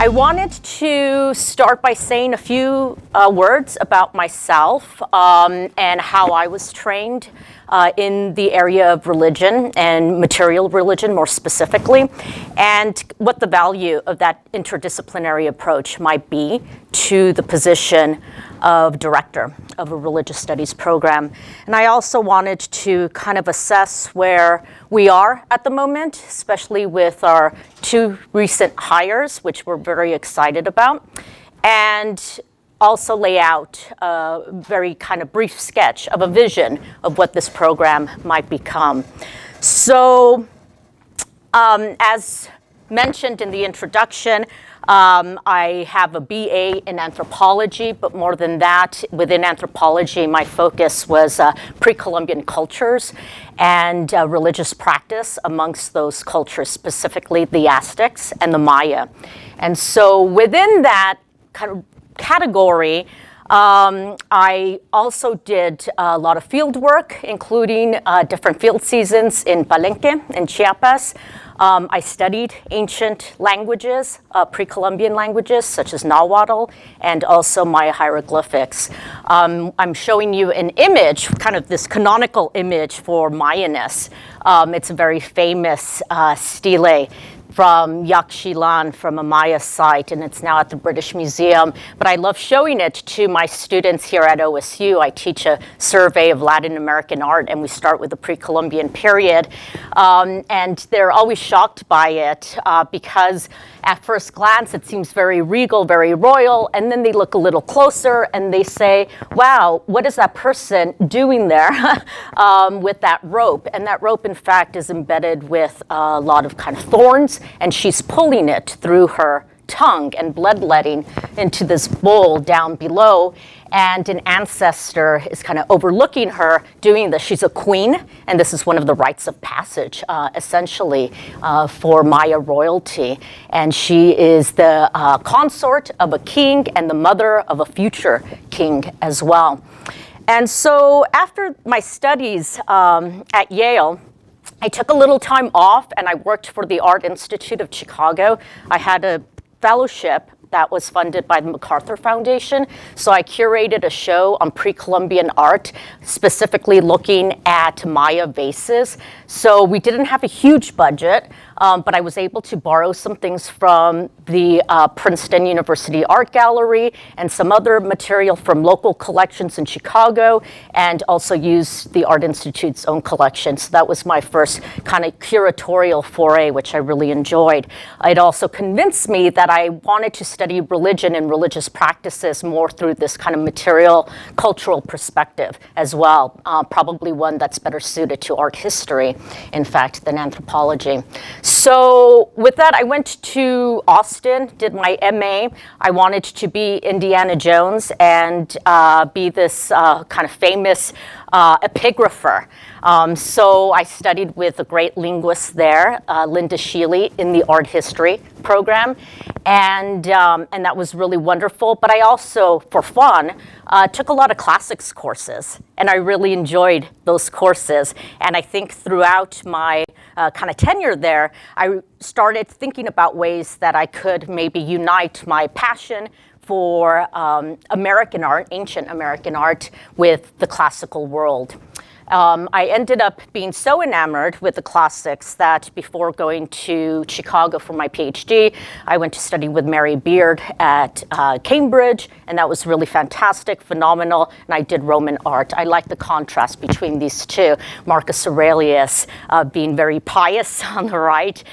I wanted to start by saying a few words about myself and how I was trained in the area of religion and material religion more specifically, and what the value of that interdisciplinary approach might be to the position of director of a religious studies program. And I also wanted to kind of assess where we are at the moment, especially with our two recent hires, which we're very excited about, and also lay out a very kind of brief sketch of a vision of what this program might become. So, as mentioned in the introduction, I have a BA in anthropology, but more than that, within anthropology, my focus was pre-Columbian cultures and religious practice amongst those cultures, specifically the Aztecs and the Maya. And so within that kind of category, I also did a lot of field work, including different field seasons in Palenque, in Chiapas. I studied ancient languages, pre-Columbian languages, such as Nahuatl, and also Maya hieroglyphics. I'm showing you an image, kind of this canonical image for Mayaness. It's a very famous stele from Yaxchilan, from a Maya site, and it's now at the British Museum. But I love showing it to my students here at OSU. I teach a survey of Latin American art, and we start with the pre-Columbian period. And they're always shocked by it because at first glance, it seems very regal, very royal, and then they look a little closer and they say, wow, what is that person doing there with that rope? And that rope, in fact, is embedded with a lot of kind of thorns, and she's pulling it through her tongue and bloodletting into this bowl down below. And an ancestor is kind of overlooking her doing this. She's a queen, and this is one of the rites of passage, essentially, for Maya royalty. And she is the consort of a king and the mother of a future king as well. And so after my studies at Yale, I took a little time off and I worked for the Art Institute of Chicago. I had a fellowship that was funded by the MacArthur Foundation. So I curated a show on pre-Columbian art, specifically looking at Maya vases. So we didn't have a huge budget, but I was able to borrow some things from the Princeton University Art Gallery and some other material from local collections in Chicago, and also use the Art Institute's own collection. So that was my first kind of curatorial foray, which I really enjoyed. It also convinced me that I wanted to study religion and religious practices more through this kind of material cultural perspective as well, probably one that's better suited to art history, in fact, than anthropology. So with that, I went to Austin, did my MA. I wanted to be Indiana Jones and be this kind of famous epigrapher. So I studied with a great linguist there, Linda Sheely, in the art history program, and that was really wonderful. But I also, for fun, took a lot of classics courses, and I really enjoyed those courses. And I think throughout my kind of tenure there, I started thinking about ways that I could maybe unite my passion for American art, ancient American art, with the classical world. I ended up being so enamored with the classics that before going to Chicago for my PhD, I went to study with Mary Beard at Cambridge, and that was really fantastic, phenomenal, and I did Roman art. I like the contrast between these two. Marcus Aurelius being very pious on the right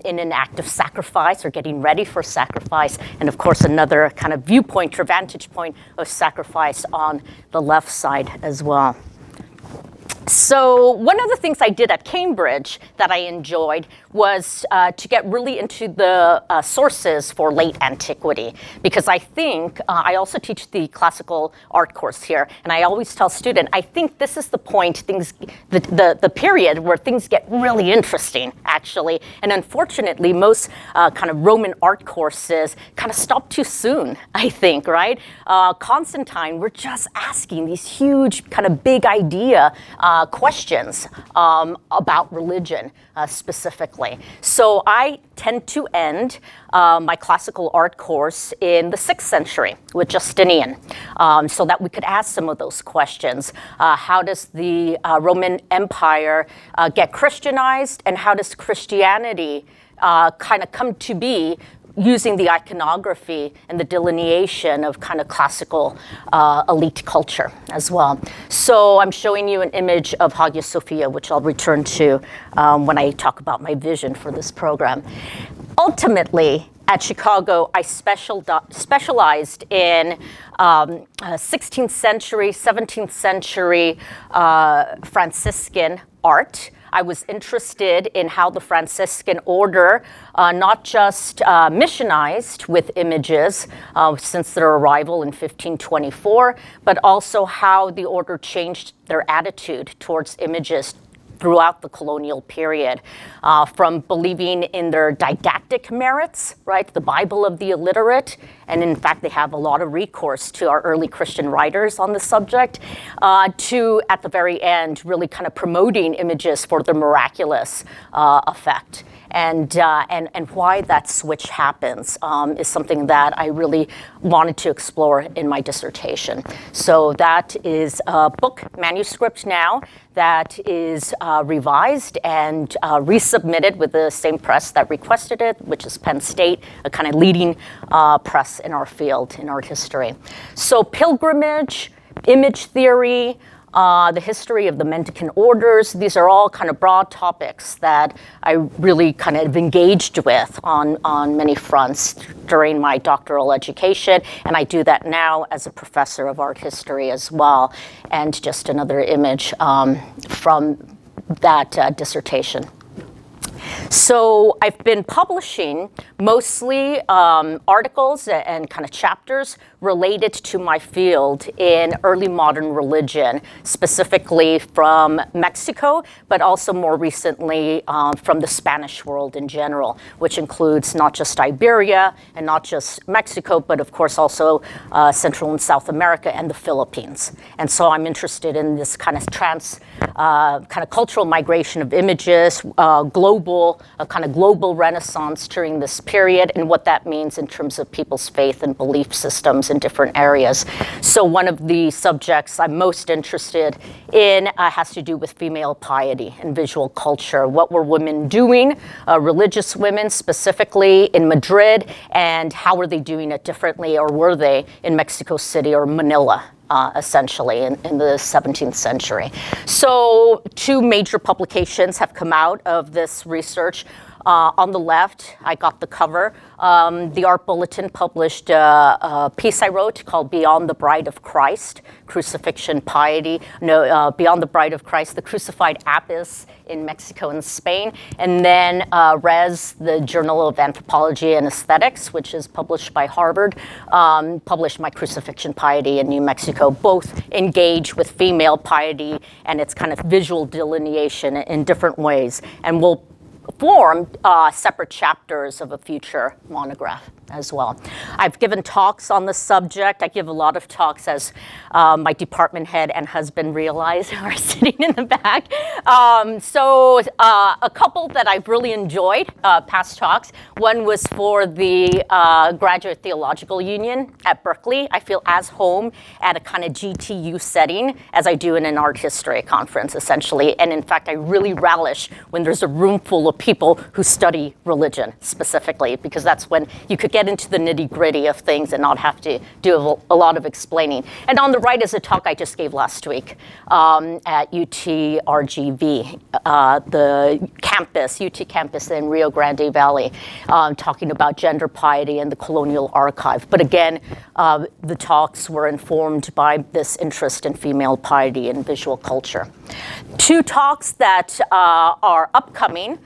in an act of sacrifice or getting ready for sacrifice, and of course another kind of viewpoint or vantage point of sacrifice on the left side as well. So one of the things I did at Cambridge that I enjoyed was to get really into the sources for late antiquity, because I think, I also teach the classical art course here, and I always tell students, I think this is the point, the period where things get really interesting, actually. And unfortunately, most kind of Roman art courses kind of stop too soon, I think, right? Constantine, we're just asking these huge kind of big idea questions about religion specifically. So I tend to end my classical art course in the 6th century with Justinian, so that we could ask some of those questions. How does the Roman Empire get Christianized, and how does Christianity kind of come to be using the iconography and the delineation of kind of classical elite culture as well. So I'm showing you an image of Hagia Sophia, which I'll return to when I talk about my vision for this program. Ultimately, at Chicago, I specialized in 16th century, 17th century Franciscan art. I was interested in how the Franciscan order not just missionized with images since their arrival in 1524, but also how the order changed their attitude towards images throughout the colonial period, from believing in their didactic merits, right, the Bible of the illiterate, and in fact they have a lot of recourse to our early Christian writers on the subject, to, at the very end, really kind of promoting images for their miraculous effect. And why that switch happens is something that I really wanted to explore in my dissertation. So that is a book manuscript now that is revised and resubmitted with the same press that requested it, which is Penn State, a kind of leading press in our field, in art history. So pilgrimage, image theory, the history of the mendicant orders. These are all kind of broad topics that I really kind of engaged with on many fronts during my doctoral education, and I do that now as a professor of art history as well. And just another image from that dissertation. So I've been publishing mostly articles and kind of chapters related to my field in early modern religion, specifically from Mexico, but also more recently from the Spanish world in general, which includes not just Iberia and not just Mexico, but of course also Central and South America and the Philippines. And so I'm interested in this kind of kind of cultural migration of images, a kind of global renaissance during this period, and what that means in terms of people's faith and belief systems in different areas. So one of the subjects I'm most interested in has to do with female piety and visual culture. What were women doing, religious women specifically in Madrid, and how were they doing it differently, or were they in Mexico City or Manila? Essentially in the 17th century. So 2 major publications have come out of this research. On the left, I got the cover. The Art Bulletin published a piece I wrote called Beyond the Bride of Christ, Crucifixion Piety. Beyond the Bride of Christ, the Crucified Abbess in Mexico and Spain. And then Res, the Journal of Anthropology and Aesthetics, which is published by Harvard, published my Crucifixion Piety in New Mexico. Both engage with female piety and its kind of visual delineation in different ways, and will form separate chapters of a future monograph as well. I've given talks on the subject. I give a lot of talks, as my department head and husband realize, who are sitting in the back. So a couple that I've really enjoyed, past talks. One was for the Graduate Theological Union at Berkeley. I feel as home at a kind of GTU setting as I do in an art history conference, essentially. And in fact, I really relish when there's a room full of people who study religion specifically, because that's when you could get into the nitty-gritty of things and not have to do a lot of explaining. And on the right is a talk I just gave last week at UTRGV, the campus, UT campus in Rio Grande Valley, talking about gender piety and the colonial archive. But again, the talks were informed by this interest in female piety and visual culture. 2 talks that are upcoming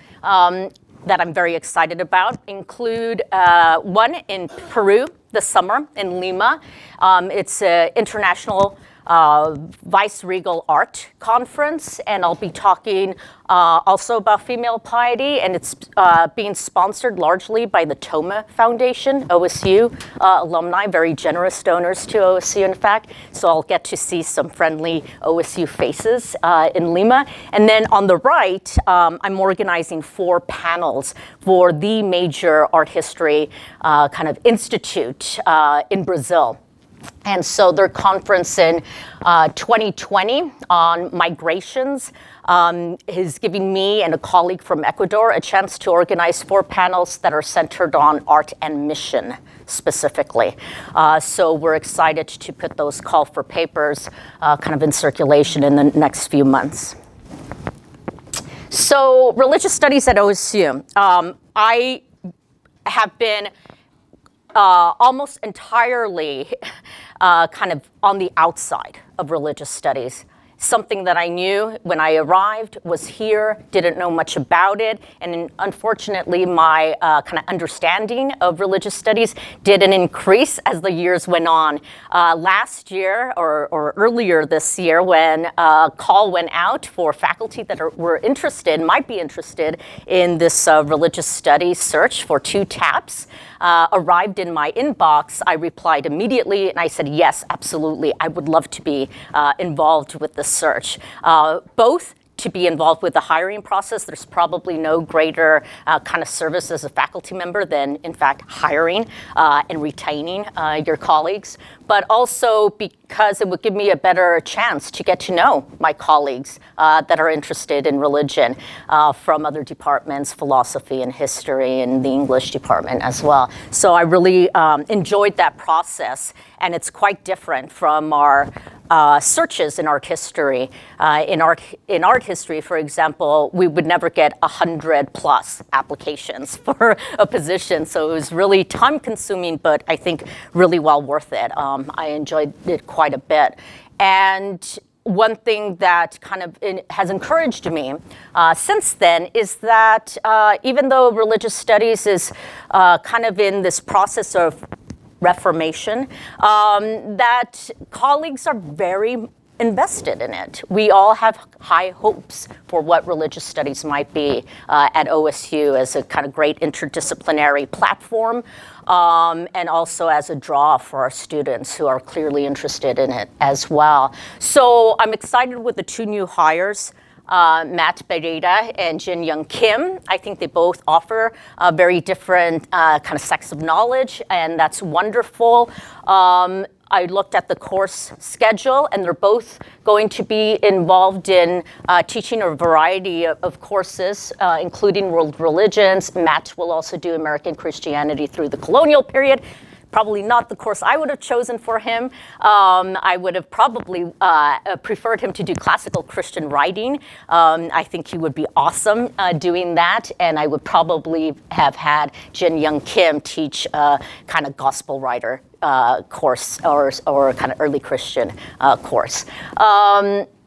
that I'm very excited about include one in Peru this summer in Lima, It's an international vice-regal art conference, and I'll be talking also about female piety, and it's being sponsored largely by the Toma Foundation, OSU alumni, very generous donors to OSU, in fact. So I'll get to see some friendly OSU faces in Lima. And then on the right, I'm organizing 4 panels for the major art history kind of institute in Brazil. And so their conference in 2020 on migrations is giving me and a colleague from Ecuador a chance to organize 4 panels that are centered on art and mission specifically. So we're excited to put those call for papers kind of in circulation in the next few months. So religious studies at OSU. I have been almost entirely kind of on the outside of religious studies. Something that I knew when I arrived, was here, didn't know much about it, and unfortunately my kind of understanding of religious studies didn't increase as the years went on. Last year, or earlier this year, when a call went out for faculty that might be interested in this religious studies search for 2 TAPs, arrived in my inbox, I replied immediately and I said, yes, absolutely, I would love to be involved with this search. Both to be involved with the hiring process. There's probably no greater kind of service as a faculty member than, in fact, hiring and retaining your colleagues, but also because it would give me a better chance to get to know my colleagues that are interested in religion from other departments, philosophy and history, and the English department as well. So I really enjoyed that process, and it's quite different from our searches in art history. In art history, for example, we would never get 100+ applications for a position. So it was really time consuming, but I think really well worth it. I enjoyed it quite a bit. And one thing that kind of has encouraged me since then is that even though religious studies is kind of in this process of reformation, that colleagues are very invested in it. We all have high hopes for what religious studies might be at OSU as a kind of great interdisciplinary platform, and also as a draw for our students who are clearly interested in it as well. So I'm excited with the 2 new hires, Matt Bereda and Jin Young Kim. I think they both offer a very different kind of sets of knowledge, and that's wonderful. I looked at the course schedule, and they're both going to be involved in teaching a variety of courses, including world religions. Matt will also do American Christianity through the colonial period. Probably not the course I would have chosen for him. I would have probably preferred him to do classical Christian writing. I think he would be awesome doing that, and I would probably have had Jin Young Kim teach a kind of gospel writer course or kind of early Christian course.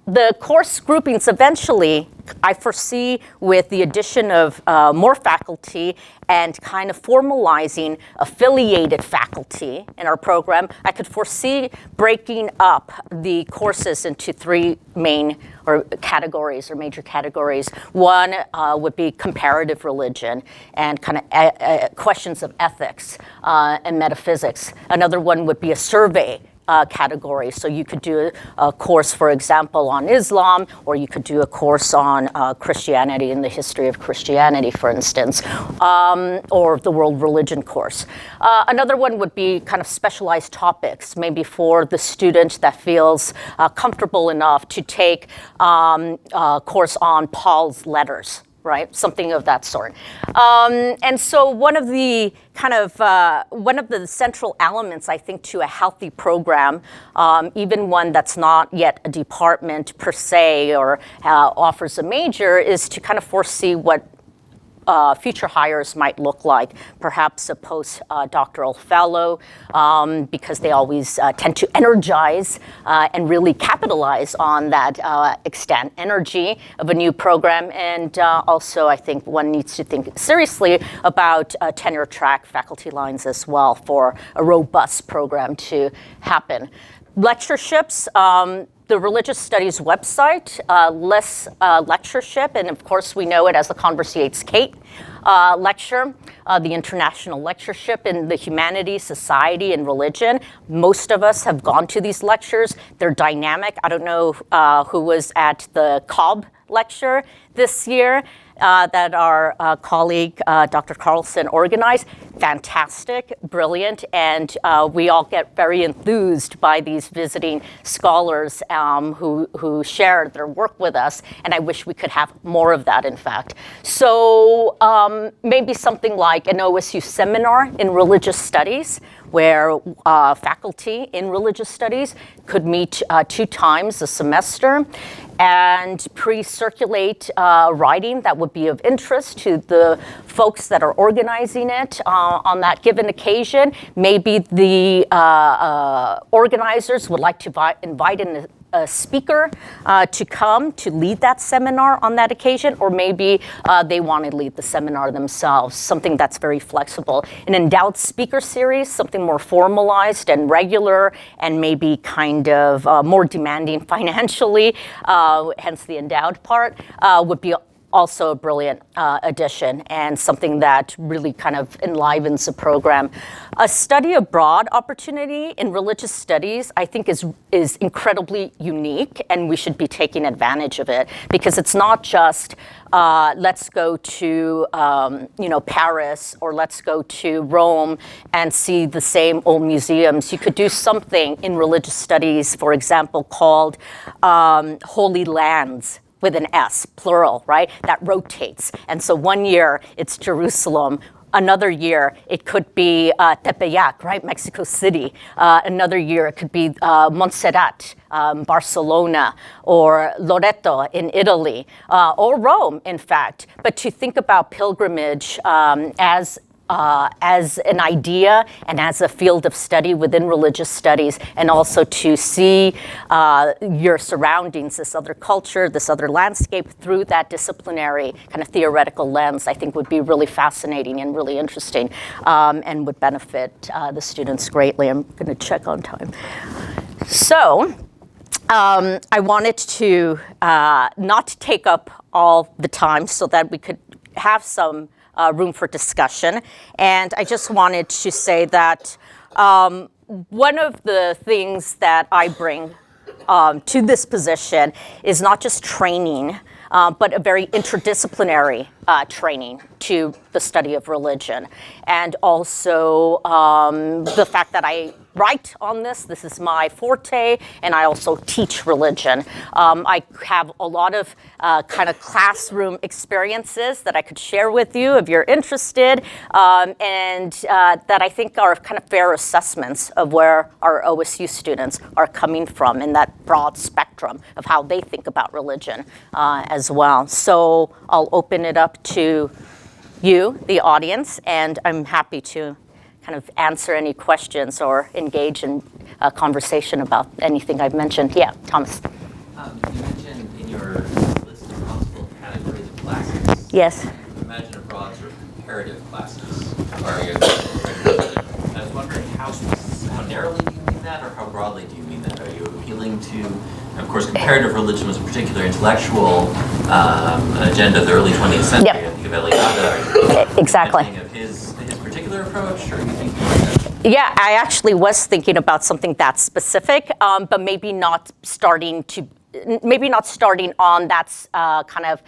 The course groupings eventually, I foresee with the addition of more faculty and kind of formalizing affiliated faculty in our program, I could foresee breaking up the courses into 3 main categories or major categories. One would be comparative religion and kind of questions of ethics and metaphysics. Another one would be a survey category. So you could do a course, for example, on Islam, or you could do a course on Christianity and the history of Christianity, for instance, or the world religion course. Another one would be kind of specialized topics, maybe for the student that feels comfortable enough to take a course on Paul's letters, right? Something of that sort. And so one of the central elements, I think, to a healthy program, even one that's not yet a department per se or offers a major, is to kind of foresee what future hires might look like. Perhaps a postdoctoral fellow, because they always tend to energize and really capitalize on that extent energy of a new program. And also, I think one needs to think seriously about tenure track faculty lines as well for a robust program to happen. Lectureships. The Religious Studies website lists lectureship, and of course we know it as the Conversates Kate lecture, the International Lectureship in the Humanities, Society, and Religion. Most of us have gone to these lectures. They're dynamic. I don't know who was at the Cobb lecture this year that our colleague, Dr. Carlson, organized. Fantastic, brilliant, and we all get very enthused by these visiting scholars who share their work with us, and I wish we could have more of that, in fact. So maybe something like an OSU seminar in religious studies, where faculty in religious studies could meet 2 times a semester and pre-circulate writing that would be of interest to the folks that are organizing it on that given occasion. Maybe the organizers would like to invite in a speaker to come to lead that seminar on that occasion, or maybe they want to lead the seminar themselves, something that's very flexible. An endowed speaker series, something more formalized and regular and maybe kind of more demanding financially, hence the endowed part, would be also a brilliant addition and something that really kind of enlivens the program. A study abroad opportunity in religious studies, I think, is incredibly unique, and we should be taking advantage of it, because it's not just let's go to Paris, or let's go to Rome and see the same old museums. You could do something in religious studies, for example, called Holy Lands, with an S, plural, right? That rotates. And so one year it's Jerusalem. Another year it could be Tepeyac, right? Mexico City. Another year it could be Montserrat, Barcelona, or Loreto in Italy, or Rome, in fact. But to think about pilgrimage as an idea and as a field of study within religious studies, and also to see your surroundings, this other culture, this other landscape, through that disciplinary kind of theoretical lens, I think would be really fascinating and really interesting, and would benefit the students greatly. I'm going to check on time. So I wanted to not take up all the time so that we could have some room for discussion. And I just wanted to say that one of the things that I bring to this position is not just training, but a very interdisciplinary training to the study of religion. And also the fact that I write on this is my forte, and I also teach religion. I have a lot of kind of classroom experiences that I could share with you if you're interested, and that I think are kind of fair assessments of where our OSU students are coming from in that broad spectrum of how they think about religion as well. So I'll open it up to you, the audience, and I'm happy to kind of answer any questions or engage in a conversation about anything I've mentioned. Yeah, Thomas. You mentioned in your list of possible categories of classes. Yes. Imagine a broad sort of comparative classes. I was wondering how narrowly do you mean that, or how broadly do you mean that? Are you appealing to, of course, comparative religion was a particular intellectual agenda of the early 20th century. Yep. I think of Eliade. Exactly. Of his particular approach, or are you thinking about that? Yeah, I actually was thinking about something that specific, but maybe not starting on that kind of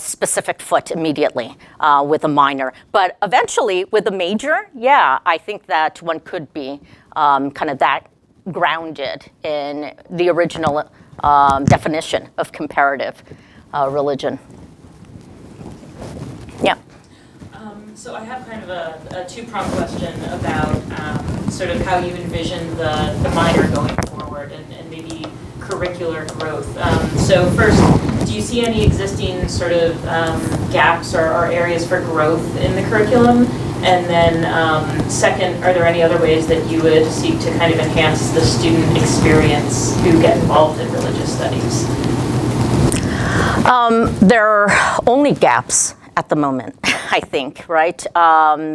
specific foot immediately with a minor. But eventually, with a major, yeah, I think that one could be kind of that grounded in the original definition of comparative religion. Yeah. So I have kind of a two-pronged question about sort of how you envision the minor going forward and maybe curricular growth. So first, do you see any existing sort of gaps or areas for growth in the curriculum? And then second, are there any other ways that you would seek to kind of enhance the student experience who get involved in religious studies? There are only gaps at the moment, I think, right?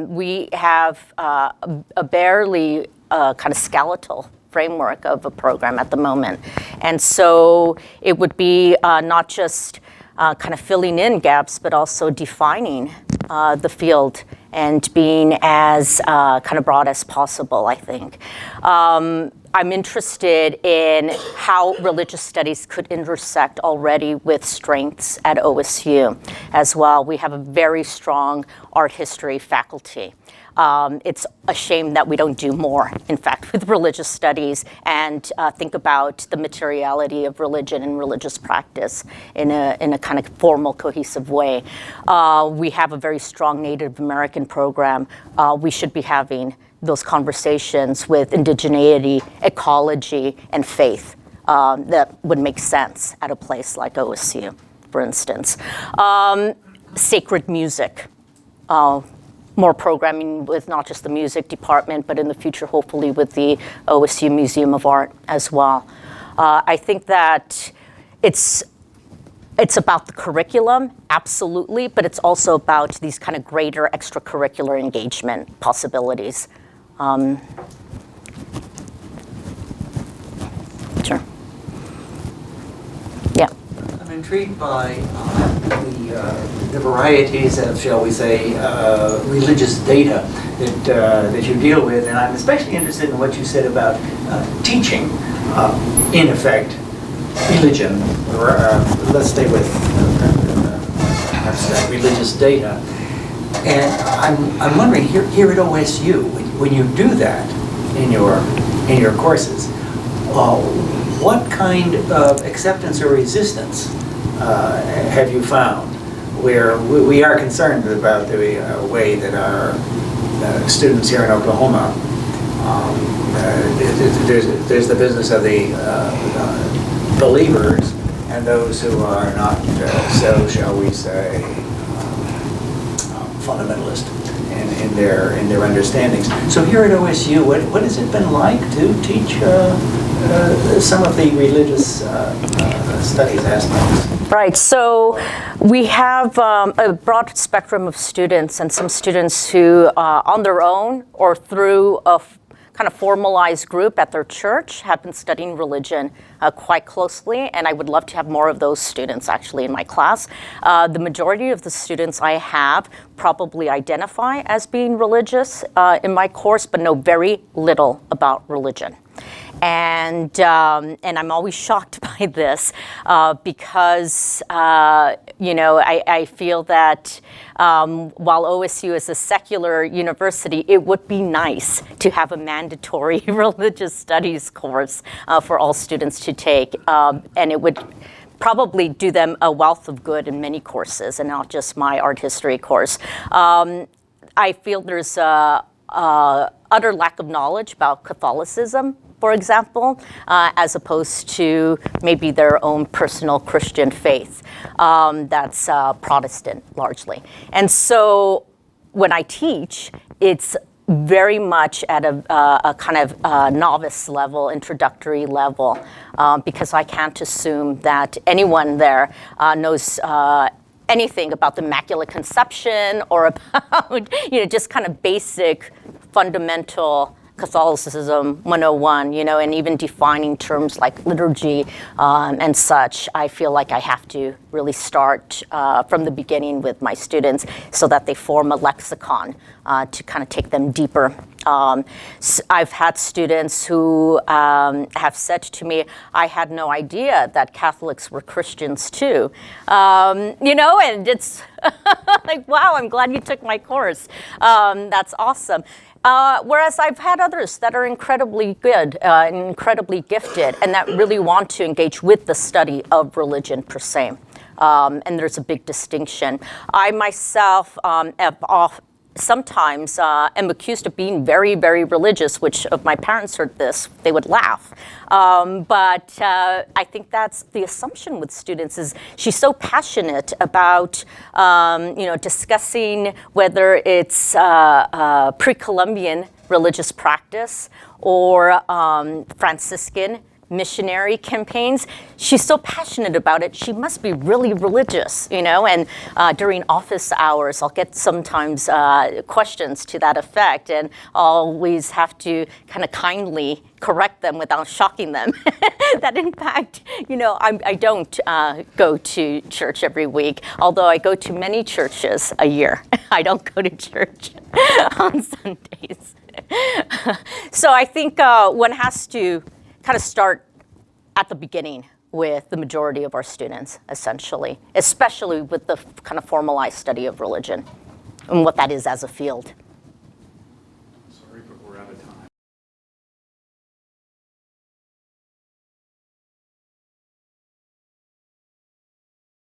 We have a barely kind of skeletal framework of a program at the moment. And so it would be not just kind of filling in gaps, but also defining the field and being as kind of broad as possible, I think. I'm interested in how religious studies could intersect already with strengths at OSU as well. We have a very strong art history faculty. It's a shame that we don't do more, in fact, with religious studies and think about the materiality of religion and religious practice in a kind of formal, cohesive way. We have a very strong Native American program. We should be having those conversations with indigeneity, ecology, and faith that would make sense at a place like OSU, for instance. Sacred music. More programming with not just the music department, but in the future, hopefully, with the OSU Museum of Art as well. I think that it's about the curriculum, absolutely, but it's also about these kind of greater extracurricular engagement possibilities. Sure. Yeah. I'm intrigued by the varieties of, shall we say, religious data that you deal with, and I'm especially interested in what you said about teaching, in effect, religion. Let's stay with abstract religious data. And I'm wondering here at OSU, when you do that in your courses, what kind of acceptance or resistance have you found? Where we are concerned about the way that our students here in Oklahoma, there's the business of the believers and those who are not so, shall we say, fundamentalist in their understandings. So here at OSU, what has it been like to teach some of the religious studies aspects? Right, so we have a broad spectrum of students, and some students who on their own or through a kind of formalized group at their church have been studying religion quite closely, and I would love to have more of those students actually in my class. The majority of the students I have probably identify as being religious in my course, but know very little about religion. And I'm always shocked by this because, I feel that while OSU is a secular university, it would be nice to have a mandatory religious studies course for all students to take. And it would probably do them a wealth of good in many courses and not just my art history course. I feel there's a utter lack of knowledge about Catholicism, for example, as opposed to maybe their own personal Christian faith that's Protestant largely. And so when I teach, it's very much at a kind of novice level, introductory level, because I can't assume that anyone there knows anything about the Immaculate Conception or about, just kind of basic fundamental Catholicism 101, and even defining terms like liturgy and such. I feel like I have to really start from the beginning with my students so that they form a lexicon to kind of take them deeper. So I've had students who have said to me, I had no idea that Catholics were Christians too. And it's like, wow, I'm glad you took my course. That's awesome. Whereas I've had others that are incredibly good, incredibly gifted, and that really want to engage with the study of religion per se. And there's a big distinction. I myself have sometimes am accused of being very, very religious, which if my parents heard this, they would laugh. But I think that's the assumption with students is she's so passionate about, discussing whether it's pre-Columbian religious practice or Franciscan missionary campaigns. She's so passionate about it, she must be really religious, and during office hours, I'll get sometimes questions to that effect, and I'll always have to kind of kindly correct them without shocking them. That in fact, I don't go to church every week, although I go to many churches a year. I don't go to church on Sundays. So I think one has to kind of start at the beginning with the majority of our students, essentially, especially with the kind of formalized study of religion and what that is as a field.